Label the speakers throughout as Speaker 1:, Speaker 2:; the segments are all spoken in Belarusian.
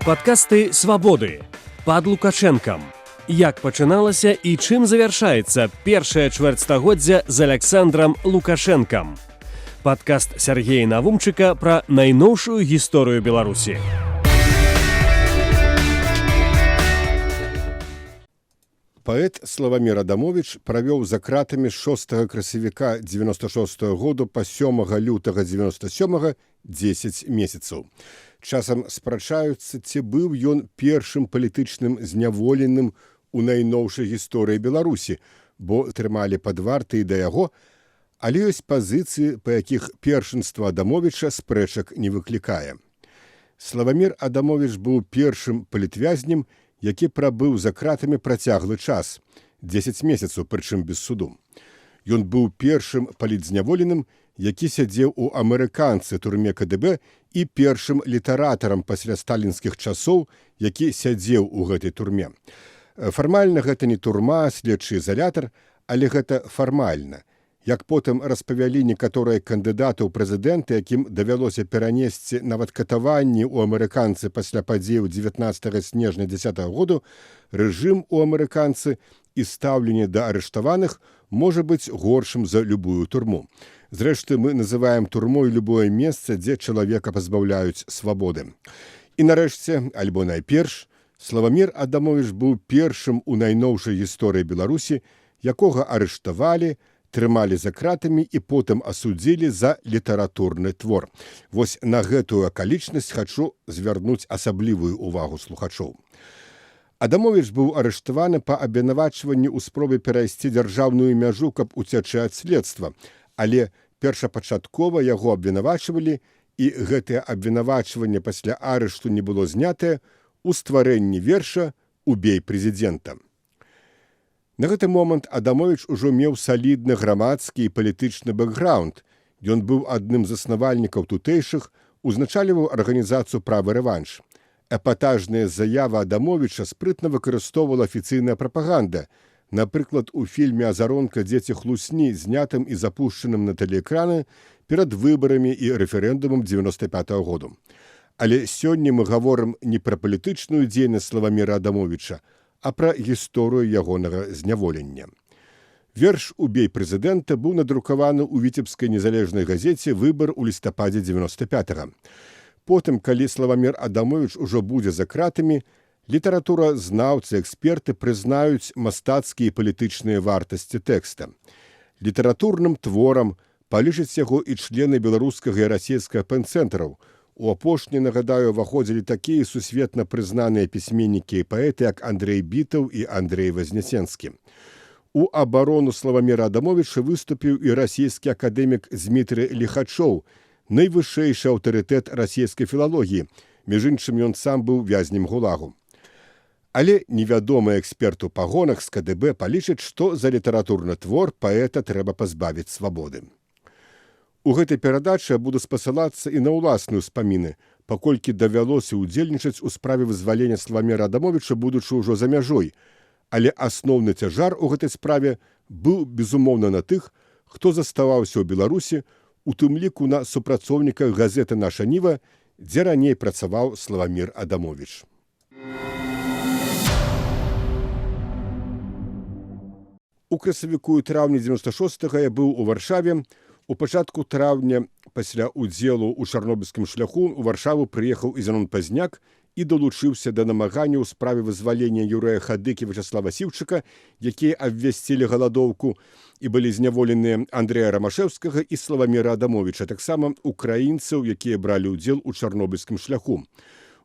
Speaker 1: Падкасты «Свабоды» пад Лукашэнкам. Як пачыналася і чым завяршаецца першае чвэрцьстагоддзя з Аляксандрам Лукашэнкам. Падкаст Сяргея Навумчыка пра найноўшую гісторыю Беларусі.
Speaker 2: Паэт Славамір Адамовіч правёў за кратамі з 6 красавіка 96 году па 7 лютага 97 10 месяцаў. Часам спрачаюцца, ці быў ён першым палітычным зняволеным у найноўшай гісторыі Беларусі, бо трымалі пад вартай да яго, але ёсць пазіцыі, па якіх першынства Адамовіча спрэчак не выклікае. Славамір Адамовіч быў першым палітвязнем, які прабыў за кратамі працяглы час, 10 месяцаў, прычым без суду. Ён быў першым палітзняволеным, які сядзеў у амерыканцы турме КДБ і першым літаратарам пасля сталінскіх часоў, які сядзеў у гэтай турме. Фармальна гэта не турма, а следчы ізалятар, але гэта фармальна. Як потым распавялі некаторыя кандыдаты ў прэзідэнты, якім давялося перанесці нават катаванні ў амерыканцы пасля падзеяў 19 снежня 10 году, рэжым у амерыканцы і стаўленне да арыштаваных можа быць горшым за любую турму. Зрэшты, мы называем турмой любое месца, дзе чалавека пазбаўляюць свабоды. І нарэшце, альбо найперш, Славамір Адамовіч быў першым у найноўшай гісторыі Беларусі, якога арыштавалі, трымалі за кратамі і потым асудзілі за літаратурны твор. Вось на гэтую акалічнасць хачу звярнуць асаблівую ўвагу слухачоў. Адамовіч быў арыштаваны па абвінавачванні ў спробе перайсці дзяржаўную мяжу, каб уцячы ад следства, але першапачаткова яго абвінавачвалі, і гэтае абвінавачванне пасля арышту не было знятае ў стварэнні верша «Убей прэзідэнта». На гэты момант Адамовіч ужо меў салідны грамадскі і палітычны бэкграунд. Ён быў адным з заснавальнікаў тутэйшых, узначальваў арганізацыю «Правы рэванш». Эпатажная заява Адамовіча спрытна выкарыстоўвала афіцыйная прапаганда. Напрыклад, у фільме «Азаронка. Дзеці хлусні», знятым і запушчаным на тэлеэкраны перад выбарамі і рэферэндумам 95 году. Але сёння мы гаворым не пра палітычную дзейнасць Славаміра Адамовіча, а пра гісторыю ягонага зняволення. Верш «Убей прэзідэнта» быў надрукаваны ў віцебскай незалежнай газеце «Выбар» у лістападзе 95-го. Потым, калі Славамір Адамовіч ужо будзе за кратамі, літаратуразнаўцы, эксперты прызнаюць мастацкія і палітычныя вартасці тэкста. Літаратурным творам палічаць яго і члены беларускага і расійскага пэнцэнтраў. У апошні, нагадаю, уваходзілі такія сусветна прызнаныя пісьменнікі і паэты, як Андрэй Бітаў і Андрэй Вазнесенскі. У абарону Славаміра Адамовіча выступіў і расійскі акадэмік Змітрый Ліхачоў, найвышэйшы аўтарытэт расійскай філалогіі, між іншым ён сам быў вязнем ГУЛАГу. Але невядомы эксперт у пагонах з КДБ палічыць, што за літаратурны твор паэта трэба пазбавіць свабоды. У гэтай перадачы я буду спасылацца і на ўласныя ўспаміны, паколькі давялося ўдзельнічаць у справе вызвалення Славаміра Адамовіча, будучы ўжо за мяжой. Але асноўны цяжар у гэтай справе быў, безумоўна, на тых, хто заставаўся ў Беларусі, у тым ліку на супрацоўніках газеты «Наша Ніва», дзе раней працаваў Славамір Адамовіч. У красавіку і траўні 96-го я быў у Варшаве. У пачатку траўня, пасля ўдзелу ў чарнобыльскім шляху, у Варшаву прыехаў і Зянон Пазняк і далучыўся да намагання ў справе вызвалення Юрыя Хадыкі і Вячаслава Сіўчыка, якія абвясцілі галадоўку і былі зняволеныя Андрэя Рамашэўскага і Славаміра Адамовіча, таксама украінцаў, якія бралі ўдзел у чарнобыльскім шляху.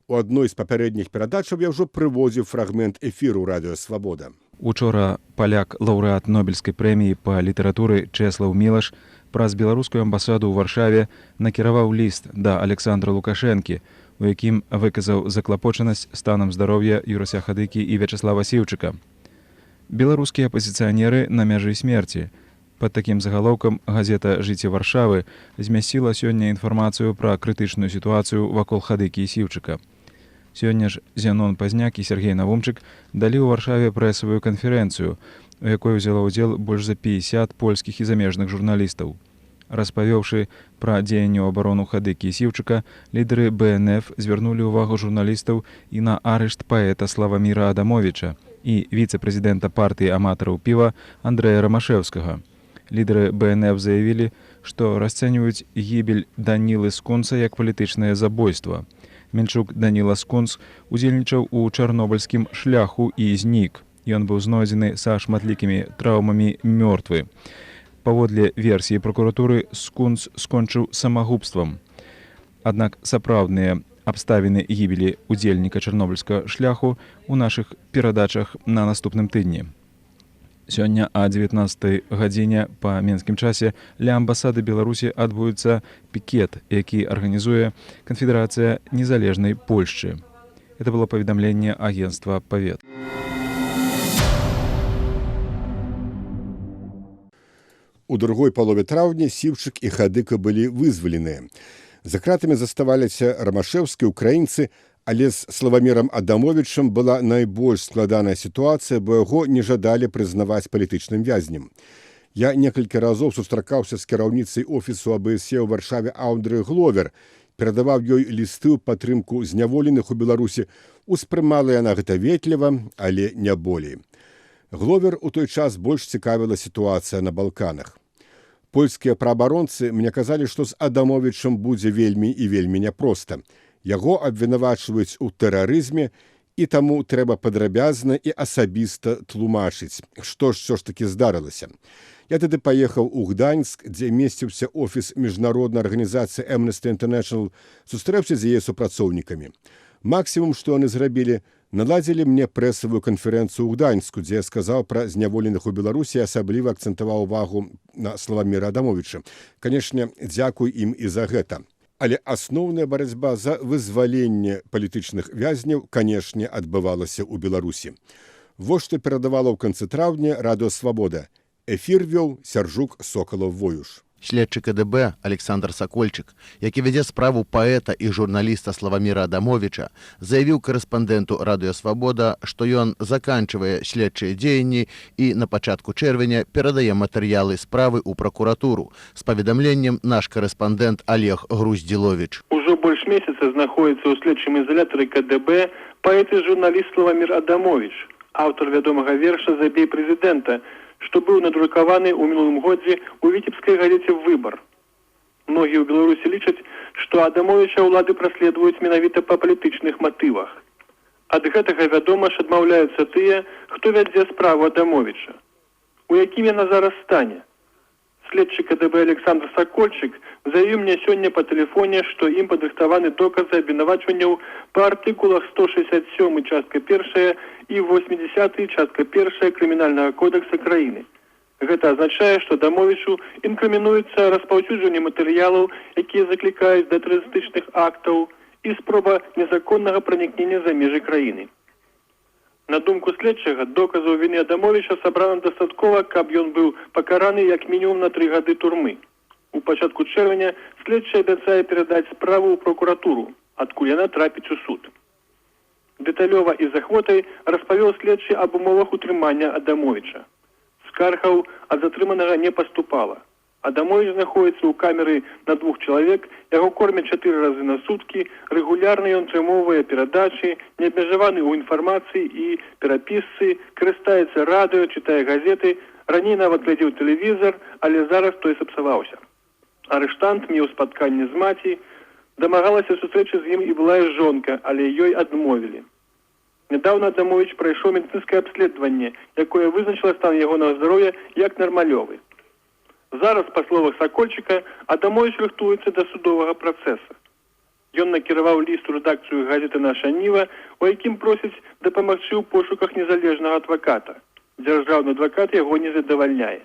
Speaker 2: У адной з папярэдніх перадачаў я ўжо прыводзіў фрагмент эфіру «Радыё Свабода».
Speaker 3: Учора паляк, лаўрэат Нобелевскай прэміі па літаратуры Чэслаў Мілаш праз беларускую амбасаду ў Варшаве накіраваў ліст да Аляксандра Лукашэнкі, у якім выказаў заклапочанасць станам здароўя Юрася Хадыкі і Вячаслава Сіўчыка. Беларускія апазіцыянеры на мяжы смерці. Пад такім загалоўкам газета «Жыццё Варшавы» змясціла сёння інфармацыю пра крытычную сітуацыю вакол Хадыкі і Сіўчыка. Сёння ж Зянон Пазняк і Сяргей Навумчык далі ў Варшаве прэсавую канферэнцыю, у якой узяла ўдзел больш за 50 польскіх і замежных журналістаў. Распавёўшы пра дзеянне ў абарону Хадыкі і Сіўчыка, лідары БНФ звярнулі ўвагу журналістаў і на арышт паэта Славаміра Адамовіча і віцэ-прэзідэнта партыі аматараў піва Андрэя Рамашэўскага. Лідары БНФ заявілі, што расцэньваюць гібель Данілы Скунса як палітычнае забойства. Менчук Даніла Скунс удзельнічаў у чарнобыльскім шляху і знік. Ён быў знойдзены са шматлікімі траўмамі мёртвы. Паводле версіі прокуратуры, Скунс скончыў самагубствам. Аднак сапраўдныя абставіны гібелі удзельніка чарнобыльскага шляху ў нашых перадачах на наступным тыдні. Сёння о 19 гадзіне па менскім часе ля амбасады Беларусі адбудзецца пікет, які арганізуе Канфедэрацыя незалежнай Польшчы. Это было паведамленне агенцтва «Павет».
Speaker 2: У другой палове траўня Сіўчык і Хадыка былі вызваленыя. За кратамі заставаліся Рамашэўскі, украінцы, але з Славамірам Адамовічам была найбольш складаная сітуацыя, бо яго не жадалі прызнаваць палітычным вязнем. Я некалькі разоў сустракаўся з кіраўніцай офісу АБСЕ ў Варшаве Аўдры Гловер, перадаваў ёй лісты ў падтрымку зняволеных у Беларусі. Успрымала яна гэта ветліва, але не болей. Гловер у той час больш цікавіла сітуацыя на Балканах. Польскія праабаронцы мне казалі, што з Адамовічам будзе вельмі і вельмі няпроста. Яго абвінавачваюць у тэрарызме, і таму трэба падрабязна і асабіста тлумачыць, што ж такі здарылася. Я тады паехаў у Гданьск, дзе месціўся офіс міжнароднай арганізацыі Amnesty International, сустрэўся з яе супрацоўнікамі. Максімум, што яны зрабілі, наладзілі мне прэсавую канферэнцыю ў Гданьску, дзе я сказаў пра зняволеных у Беларусі і асабліва акцэнтаваў увагу на Славаміра Адамовіча. Канешне, дзякуй ім і за гэта. Але асноўная барацьба за вызваленне палітычных вязняў, канешне, адбывалася ў Беларусі. Вось што перадавала ў канцы траўня радыё «Свабода». Эфір вёў Сяржук Сокалаў-Воюш.
Speaker 4: Следчы КДБ Александр Сакольчык, які вядзе справу паэта і журналіста Славаміра Адамовіча, заявіў корэспандэнту радыё «Свабода», што ён заканчвае следчыя дзеянні і на пачатку чэрвеня перадае матэрыялы справы ў пракуратуру. З паведамленнем наш корэспандэнт Олег Груздзіловіч.
Speaker 5: Ужо больш месяца знаходзіцца ў следчым ізалятары КДБ паэт і журналіст Славамір Адамовіч, аўтар вядомага верша «Забей прэзідэнта», што быў надрукаваны ў мінулым годзе ў віцебскай газеце «Выбар». Многія ў Беларусі лічаць, што Адамовіча ўлады праследуюць менавіта па палітычных матывах. Ад гэтага, вядома ж, адмаўляюцца тыя, хто вядзе справу Адамовіча. У якім яна зараз стане? Следчы КДБ Александр Сакольчык заявіў мне сёння па тэлефоне, што ім падрыхтаваны доказы абвінавачванняў па артыкулах 167 частка 1 і 80 частка 1 Крымінальнага кодекса краіны. Гэта азначае, што Адамовічу інкрымінуецца распаўсюджванне матэрыялаў, якія заклікаюць да тэрарыстычных актаў, і спроба незаконнага пранікнення за межы краіны. На думку следчага, доказаў віны Адамовіча сабрана дастаткова, каб ён быў пакараны як мінімум на 3 гады турмы. У пачатку чэрвеня следчы абяцае перадаць справу ў прокуратуру, адкуль яна трапіць у суд. Дэталёва і з ахвотай распавёў следчы аб умовах утрымання Адамовіча. Скаргаў ад затрыманага не паступала. Адамовіч знаходзіцца ў камеры на 2 чалавек, яго кормяць 4 разы на суткі, рэгулярна ён трымоўвае перадачы, не абмежаваны ў інфармацыі і перапісцы, карыстаецца радыё, чытае газеты, раней нават глядзеў тэлевізар, але зараз той сапсаваўся. Арыштант меў спатканне з маці, дамагалася сустрэчы з ім і былая жонка, але ёй адмовілі. Нядаўна Адамовіч прайшоў медыцынскае абследаванне, якое вызначыла стан ягонага здароўя як нармалёвы. Зараз, па словах Сакольчыка, Адамовіч рыхтуецца да судовага працэса. Ён накіраваў ліст у рэдакцыю газеты «Наша Ніва», у якім просіць дапамагчы ў пошуках незалежнага адваката. Дзяржаўны адвакат яго не задавальняе.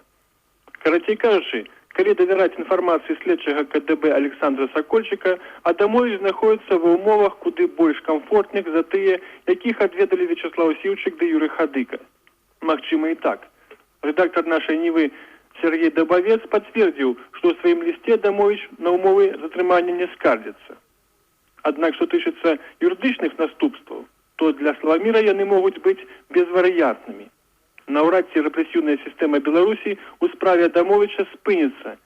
Speaker 5: Карацей кажучы, калі давяраць інфармацыі следчага КДБ Александра Сакольчыка, Адамовіч знаходіцца ва ўмовах куды больш камфортных за тыя, якіх адведалі Вячеслав Сіўчык ды Юрый Хадыка. Магчыма і так. Рэдактар «Нашай Нівы» Сергей Дабавец пацвердзіў, што ў сваім лісце Адамовіч на ўмовы затрымання не скардзіцца. Аднак, што тычыцца юрыдычных наступстваў, то для Славаміра яны могуць быць безварыянтнымі. Наўрад ці рэпрэсіўная сістэма Беларусі ў справе Адамовіча спыніцца.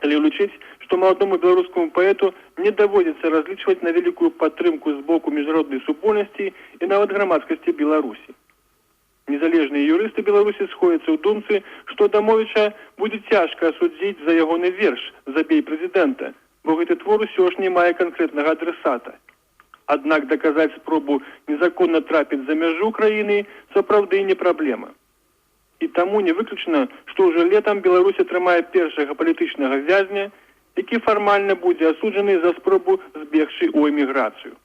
Speaker 5: Калі ўлічыць, што маладому беларускаму паэту не даводзіцца разлічваць на вялікую падтрымку з боку міжнароднай супольнасці і нават грамадскасці Беларусі. Незалежныя юрысты Беларусі сходяцца ў думцы, што Адамовіча будзе цяжка асудзіць за ягоны верш «Забей прэзідэнта», бо гэты твор усё ж не мае канкрэтнага адресата. Аднак даказаць спробу незаконна трапіць за мяжу краіны сапраўды не праблема. І таму не выключана, што ўжо летам Беларусь атрымае першага палітычнага вязня, які фармальна будзе асуджаны за спробу збегчы ў эміграцыю.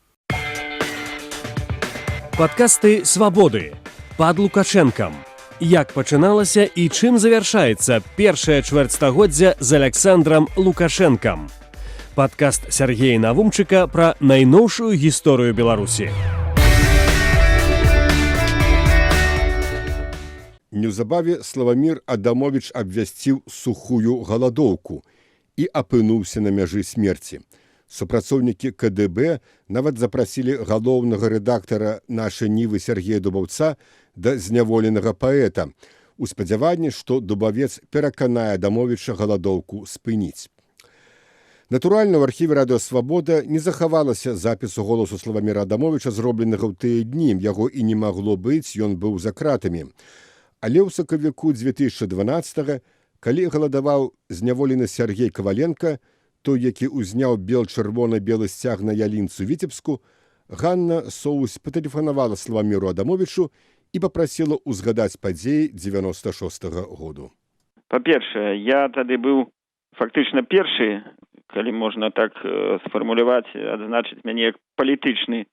Speaker 1: Падкасты «Свабоды» пад Лукашэнкам. Як пачыналася і чым завяршаецца першае чвэрцьстагоддзя з Александрам Лукашэнкам. Падкаст Сяргея Навумчыка пра найноўшую гісторыю Беларусі.
Speaker 2: Неўзабаве Славамір Адамовіч абвясціў сухую галадоўку і апынуўся на мяжы смерці. Супрацоўнікі КДБ нават запрасілі галоўнага рэдактара «Нашай Нівы» Сергея Дубаўца да зняволенага паэта у спадзяванні, што Дубавец пераканае Адамовіча галадоўку спыніць. Натуральна, ў архіве «Радыё Свабода» не захавалася запісу голасу Славаміра Адамовіча, зробленага ў тыя дні. Яго і не магло быць, ён быў за кратамі. Але ў сакавіку 2012-го, калі галадаваў зняволены Сергей Каваленка, той, які ўзняў бел-чырвона-белы сцяг на Ялінцу Віцебску, Ганна Соусь патэлефанавала Славаміру Адамовічу і папрасіла ўзгадаць падзеі 96-го году.
Speaker 6: Па-першае, я тады быў фактычна першы, калі можна так сфармуляваць, адзначыць мяне як палітычны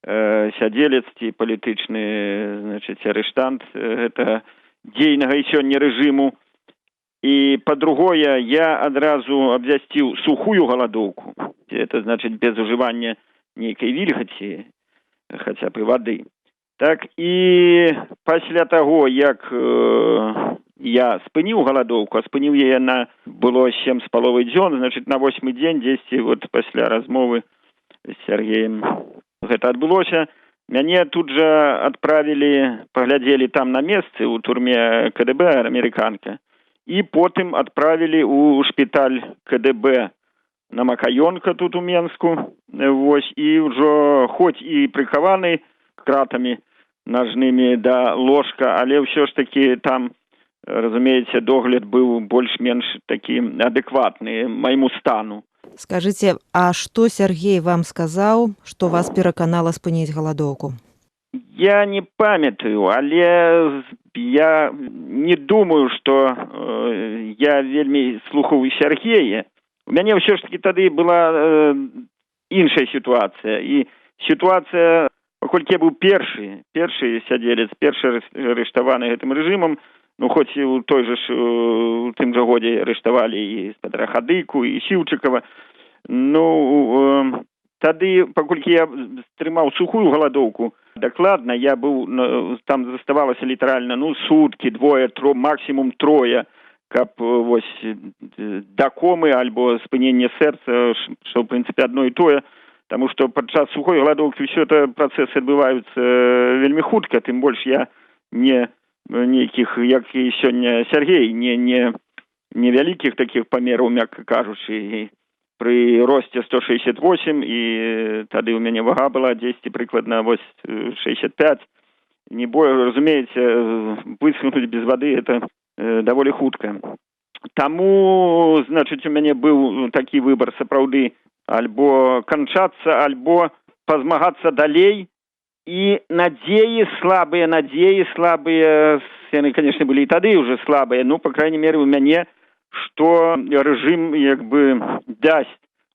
Speaker 6: сядзелец ці палітычны, арыштант гэта дзейнага і сёння рэжыму. І па-другое, я адразу абвясціў сухую галадоўку. Это значыць без ужывання нейкай вільгаці, хаця б і вады. Так і пасля таго, як я спыніў галадоўку, а спыніў яе было 7,5 дзён, значыць на 8-й дзень дзесьці пасля размовы з Сергеем гэта адбылося. Мяне тут жа адправілі, паглядзелі там на месцы ў турме КДБ амерыканка. І потым адправілі ў шпіталь КДБ на Макаёнка тут у Менску. І ўжо хоць і прыхаваны кратамі нажнымі да ложка, але ўсё ж такі там, разумееце, догляд быў больш-менш такі адэкватны майму стану.
Speaker 7: Скажыце, а што Сергей вам сказаў, што вас пераканала спыніць галадоўку?
Speaker 6: Я не памятаю, але я не думаю, што я вельмі слухаў і Сергея. У мяне ўсё ж такі тады была іншая сітуацыя. І сітуацыя, паколькі я быў першы сядзелец, першы арыштаваны гэтым рэжымам, хоць у той жа у тым жа годзе арыштавалі і спадара Хадыйку, і Сіўчыкава. Тады, паколькі я стрымаў сухую галадоўку, дакладна я быў, там заставалася літаральна, суткі, двое, максімум трое, каб да комы альбо спынення сэрца, што, ў прынцыпе, адно і тое, таму што падчас сухой галадоўкі ўсё это працэсы адбываюцца вельмі хутка, тым больш я не нейкіх, як і сёння Сергей, не вялікіх такіх памераў, мякка кажучы, пры росце 168, і тады ў мяне вага была 10 прыкладна 65. Не бою, разумееце, высунуць без вады это даволі хутка. Таму, значыць, у мяне быў такі выбар сапраўды альбо канчацца, альбо пазмагацца далей, і надзеі слабыя, яны, канешне, былі і тады ўжо слабыя, па крайней меры, у мяне, што рэжым як бы дасць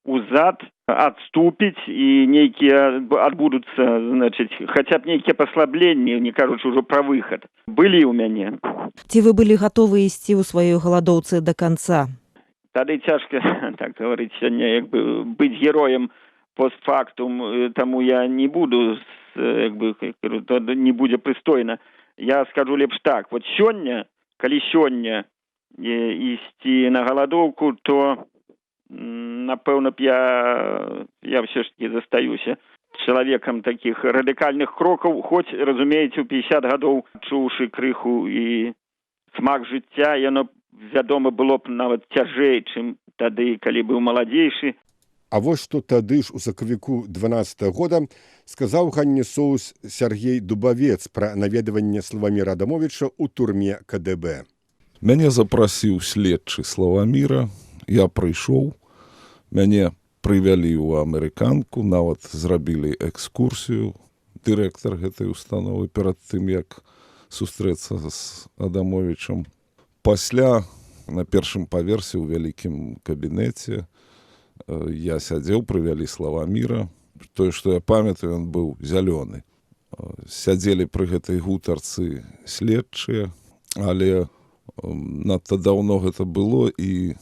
Speaker 6: узад, адступіць і нейкія адбудуцца, значыць, хаця б нейкія паслабленні, не кажучы ўжо пра выхад, былі ў мяне.
Speaker 7: Ці вы былі гатовы ісці ў сваёй галадоўцы да канца?
Speaker 6: Тады цяжка, так гаварыць, сёння як бы быць героем постфактум, таму я не буду, як бы, не будзе прыстойна. Я скажу лепш так, сёння, калі сёння ісці на галадоўку, то, напэўна б я ўсё ж такі застаюся чалавекам такіх радыкальных крокаў, хоць, разумееце, у 50 гадоў чуўшы крыху і смак жыцця, яно, вядома, было б нават цяжэй, чым тады, калі быў маладзейшы.
Speaker 2: А вось што тады ж у сакавіку 12 года сказаў Ганне Соус Сергей Дубавец пра наведванне Славаміра Адамовіча ў турме КДБ.
Speaker 8: Мяне запрасіў следчы Славаміра, я прыйшоў, мяне прывялі ў амерыканку, нават зрабілі экскурсію, дырэктар гэтай установы перад тым, як сустрэцца з Адамовічам. Пасля на першым паверсе ў вялікім кабінеце я сядзеў, прывялі Славаміра. Тое, што я памятаю, ён быў зялёны. Сядзелі пры гэтай гутарцы следчыя, але надта даўно гэта было, і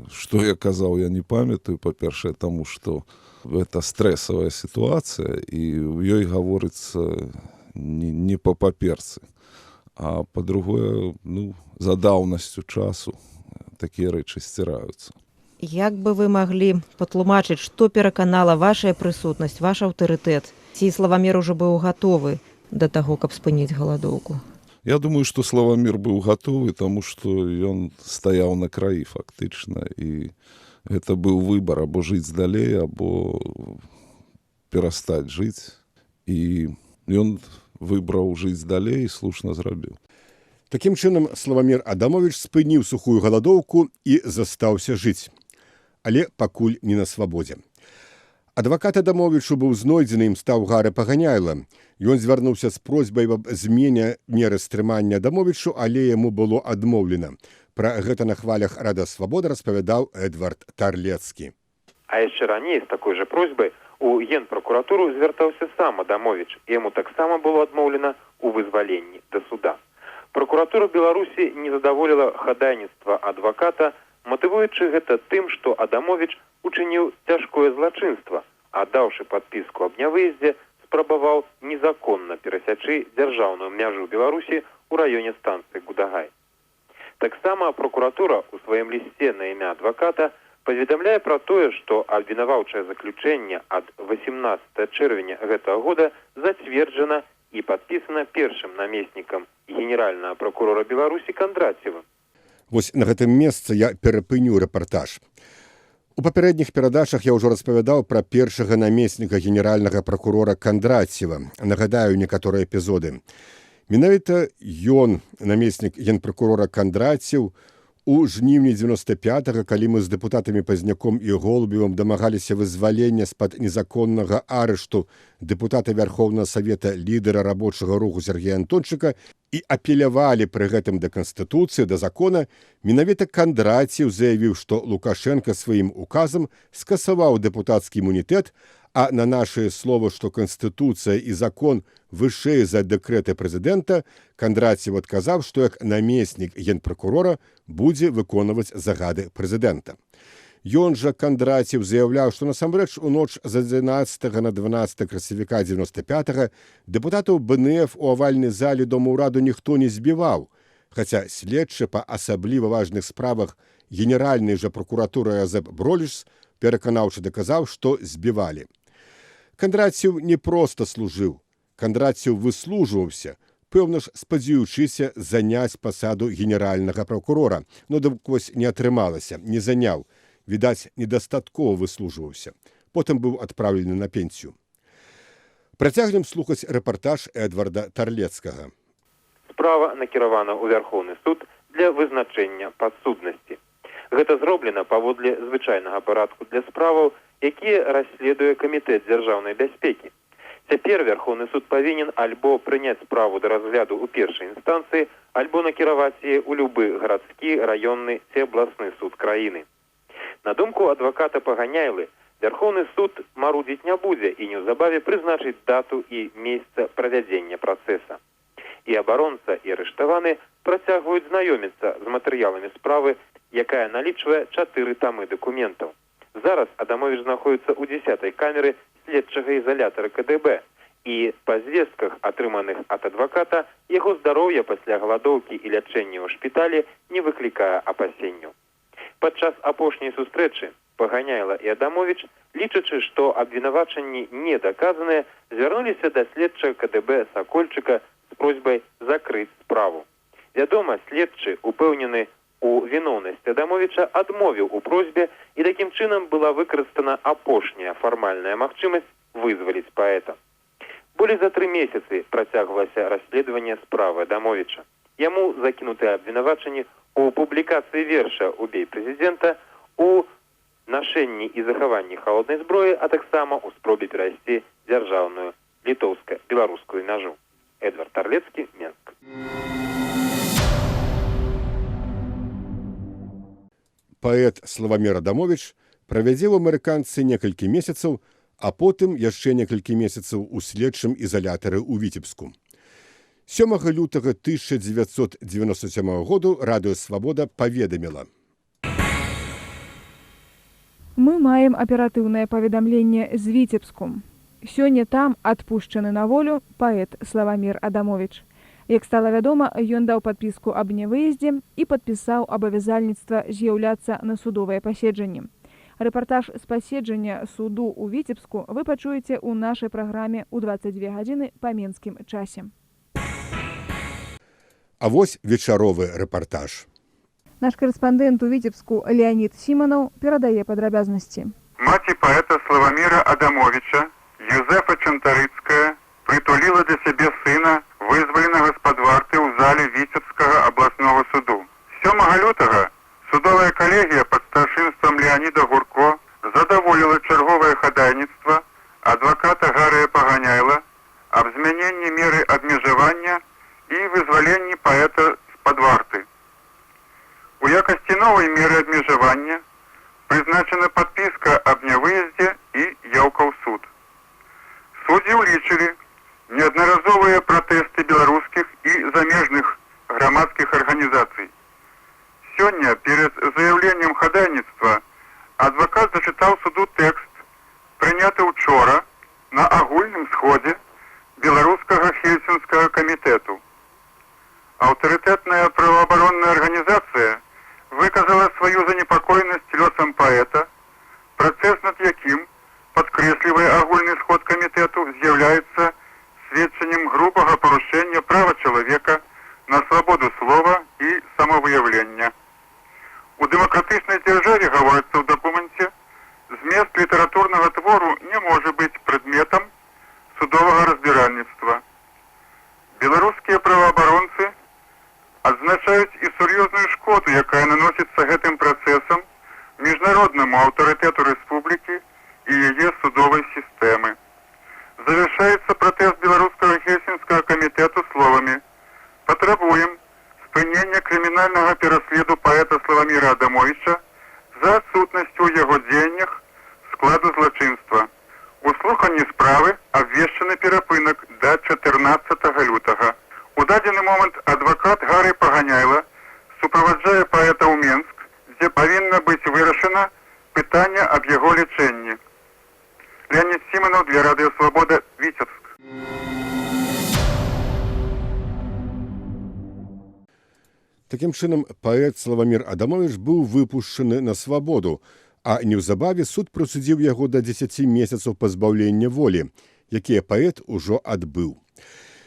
Speaker 8: што я казаў, я не памятаю, па-першае, таму што гэта стрэсавая сітуацыя, і ў ёй гаворыцца не па паперцы. А па-другое, за даўнасцю часу такія рэчы сціраюцца.
Speaker 7: Як бы вы маглі патлумачыць, што пераканала вашая прысутнасць, ваш аўтарытэт? Ці Славамір ужо быў гатовы да таго, каб спыніць галадоўку?
Speaker 8: Я думаю, што Славамір быў гатовы, таму што ён стаяў на краі фактычна, і гэта быў выбар або жыць далей, або перастаць жыць. І ён выбраў жыць далей і слушна зрабіў.
Speaker 2: Такім чынам, Славамір Адамовіч спыніў сухую галадоўку і застаўся жыць. Але пакуль не на свабодзе. Адвакат Адамовічу быў знойдзены, ім стаў Гары Паганяйла. Ён звярнуўся з просьбай аб змене меры стрымання Адамовічу, але яму было адмоўлена. Пра гэта на хвалях Рада Свабода распавядаў Эдвард Тарлецкі.
Speaker 9: А яшчэ раней з такой жа просьбай у Генпракуратуру звяртаўся сам Адамовіч, і яму таксама было адмоўлена ў вызваленні да суда. Прокуратура Беларусі не задаволіла хадайніцтва адваката, матывуючы гэта тым, што Адамовіч учыніў цяжкое злачынства, а даўшы падпіску аб нявыездзе, спрабаваў незаконна перасячы дзяржаўную мяжу Беларусі ў раёне станцыі Гудагай. Таксама прокуратура ў сваім лісце на імя адваката паведамляе пра тое, што абвінаваўчае заключэнне ад 18 чэрвеня гэтага года зацверджана і падпісана першым намеснікам генеральнага прокурора Беларусі Кондратьевым.
Speaker 2: Вось на гэтым месцы я перапыню рэпартаж. У папярэдніх перадачах я ўжо распавядаў пра першага намесніка генеральнага прокурора Кондратьева. Нагадаю некаторыя эпізоды. Менавіта ён, намеснік генпракурора Кондратьев, у жніўні 95-го, калі мы з дэпутатамі Пазняком і Голубевым дамагаліся вызвалення з-пад незаконнага арышту дэпутата Вярхоўнага Савета, лідара рабочага руху Сергея Антончыка, і апелявалі пры гэтым да Канстытуцыі, да закона, менавіта Кондратьев заявіў, што Лукашенко сваім указам скасаваў дэпутацкі імунітэт, а на нашае слово, што Канстытуцыя і закон вышэй за дэкрэты прэзідэнта, Кондратьев адказаў, што як намеснік генпракурора будзе выконваць загады прэзідэнта. Ён жа, Кондратьев, заяўляў, што насамрэч у ноч з 11 на 12 красавіка 95-го дэпутатаў БНФ у авальнай зале Дома ўраду ніхто не збіваў, хаця следчы па асабліва важных справах генеральнай жа прокуратуры Азеп Броліш пераканаўчы даказаў, што збівалі. Кондратьев не проста служыў. Кондратьев выслужваўся, пэўна ж спадзяючыся заняць пасаду генеральнага прокурора. Но дык вось не атрымалася, не заняў. Відаць, недастаткова выслужваўся. Потым быў адпраўлены на пенсію. Працягнем слухаць рэпартаж Эдварда Тарлецкага.
Speaker 9: Справа накіравана ў Вярхоўны суд для вызначэння падсуднасці. Гэта зроблена паводле звычайнага парадку для справаў, якія расследуе Камітэт дзяржаўнай бяспекі. Цяпер Вярхоўны суд павінен альбо прыняць справу да разгляду ў першай інстанцыі, альбо накіраваць яе ў любы гарадскі, раённы ці абласны суд краіны. На думку адваката Паганяйлы, Вярхоўны суд марудзіць не будзе і неўзабаве прызначыць дату і месца правядзення працэса. І абаронца, і арыштаваны працягваюць знаёміцца з матэрыяламі справы, якая налічвае 4 тамы дакументаў. Зараз Адамовіч знаходіцца ў 10-й камеры следчага ізалятара КДБ, і па звестках, атрыманых ад адваката, яго здароўе пасля галадоўкі і лячэння ў шпіталі не выклікае апасенняў. Падчас апошняй сустрэчы Паганяйла і Адамовіч, лічачы, што абвінавачанні не даказаныя, звярнуліся да следчага КДБ Сакольчыка з просьбай закрыць справу. Вядома, следчы упэўнены у виновности Адамовича адмовіў у просьбе, і такім чынам была выкарыстана апошняя фармальная магчымасць вызваліць паэта. Болей за 3 месяцы працягвалася расследаванне справы Адамовича. Яму закінуты абвінавачанні у публікацыі верша «Убей прэзідэнта», у нашэнні і захаванні халоднай зброі, а таксама ў спробе перайсці дзяржаўную літоўска-беларускую мяжу. Эдвард Тарлецкі, Менск.
Speaker 2: Паэт Славамір Адамовіч правядзе ў амерыканцы некалькі месяцаў, а потым яшчэ некалькі месяцаў у следчым ізалятары ў Віцебску. 7 лютага 1997 году Радыё Свабода паведаміла:
Speaker 10: Мы маем аператыўнае паведамленне з Віцебску. Сёння там адпушчаны на волю паэт Славамір Адамовіч. Як стала вядома, ён даў падпіску аб нявыездзе і падпісаў абавязальніцтва з'яўляцца на судовае паседжанне. Рэпартаж з паседжання суду ў Віцебску вы пачуеце ў нашай праграме ў 22 гадзіны па менскім часе.
Speaker 2: А вось вечаровы рэпартаж.
Speaker 10: Наш корэспандэнт у Віцебску Леонід Сіманаў перадае падрабязнасці.
Speaker 11: Маці паэта Славаміра Адамовіча, Юзефа Чантарыцкая, притулила для сябе сына, вызваленага з-пад варты ў зале Віцебскага абласнога суду. 7 лютага судовая калегія пад старшынствам Леоніда Гурко задаволіла чарговае хадайніцтва адваката Гарыя Паганяйла аб змяненні меры абмежавання і вызваленні паэта з-пад варты. У якасці новай меры абмежавання прызначана падпіска аб нявыездзе і яўка ў суд. Суддзі ўлічылі неаднаразовыя пратэсты беларускіх і замежных грамадскіх арганізацый. Сёння, перед заяўленнем хадайніцтва, адвакат зачытаў суду тэкст, прыняты учора на агульным сходзе беларускага Хельсінскага камітэту. Аўтарытэтная праваабаронная арганізацыя выказала сваю занепакоенасць лёсам паэта, працэс над якім, падкрэслівае агульны сход камітэту, з'яўляецца сведчаннем грубага парушэння права чалавека на свабоду слова і самавыяўлення. У дэмакратычнай дзяржаве, гаворыцца ў дакуменце, змест літаратурнага твору не можа быць прадметам судовага разбіральніцтва. Беларускія праваабаронцы адзначаюць і сур'ёзную шкоду, якая наносіцца гэтым працэсам міжнароднаму аўтарытэту рэспублікі і яе судовай сістэмы. Завершаецца пратэст беларускага Хельсінскага камітэту словамі: «Патрабуем спынення крымінальнага пераследу паэта Славаміра Адамовіча за адсутнасцю ў яго дзеяннях складу злачынства. У слуханні справы абвешчаны перапынак да 14 лютага. У дадзены момант адвакат Гары Паганяйла суправаджае паэта ў Менск, дзе павінна быць вырашана пытанне аб яго лячэнні. Леонід Сіманаў для Радыё Свабода, Віцебск.
Speaker 2: Такім чынам, паэт Славамір Адамовіч быў выпушчаны на свабоду, а неўзабаве суд прысудзіў яго да 10 месяцаў пазбаўлення волі, якія паэт ужо адбыў.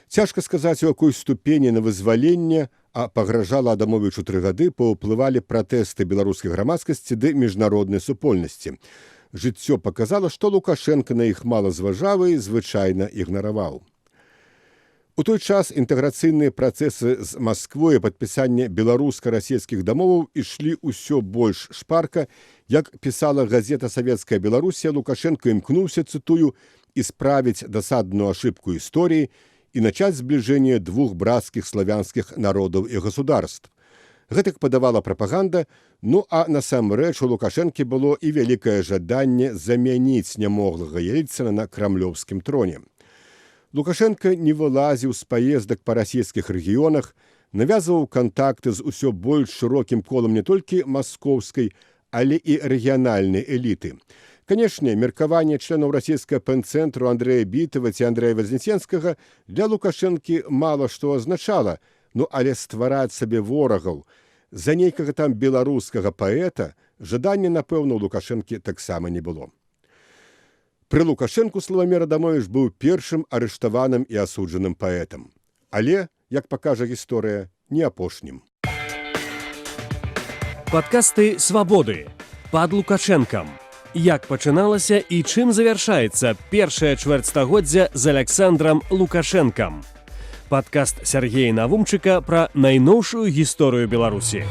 Speaker 2: Цяжка сказаць, у якой ступені на вызваленне, а пагражала Адамовічу 3 гады, паўплывалі пратэсты беларускай грамадскасці ды міжнароднай супольнасці. Жыццё паказала, што Лукашенка на іх мала зважаў і звычайна ігнараваў. У той час інтэграцыйныя працэсы з Масквой і падпісанне беларуска-расійскіх дамоваў ішлі ўсё больш шпарка. Як пісала газета «Савецкая Беларусія», Лукашенко імкнуўся, цытую, «исправить досадную ошибку истории и начать сближение двух братских славянских народов и государств». Гэтак падавала прапаганда, ну а насамрэч у Лукашэнкі было і вялікае жаданне замяніць нямоглага Ельцына на крамлёўскім троне. Лукашенко не вылазіў з паездак па расійскіх рэгіёнах, навязваў кантакты з усё больш шырокім колам не толькі маскоўскай, але і рэгіянальнай эліты. Канешне, меркаванне членаў расійскага пэнцэнтру Андрэя Бітава ці Андрэя Вознесенскага для Лукашэнкі мала што азначала, ну але ствараць сабе ворагаў за нейкага там беларускага паэта жадання, напэўна, у Лукашэнкі таксама не было. Пры Лукашэнку Славамір Адамовіч быў першым арыштаваным і асуджаным паэтам. Але, як пакажа гісторыя, не апошнім.
Speaker 1: Падкасты «Свабоды». Пад Лукашэнкам. Як пачыналася і чым завяршаецца першае чвэрцьстагоддзя з Александрам Лукашэнкам. Падкаст Сяргея Навумчыка пра найноўшую гісторыю Беларусі.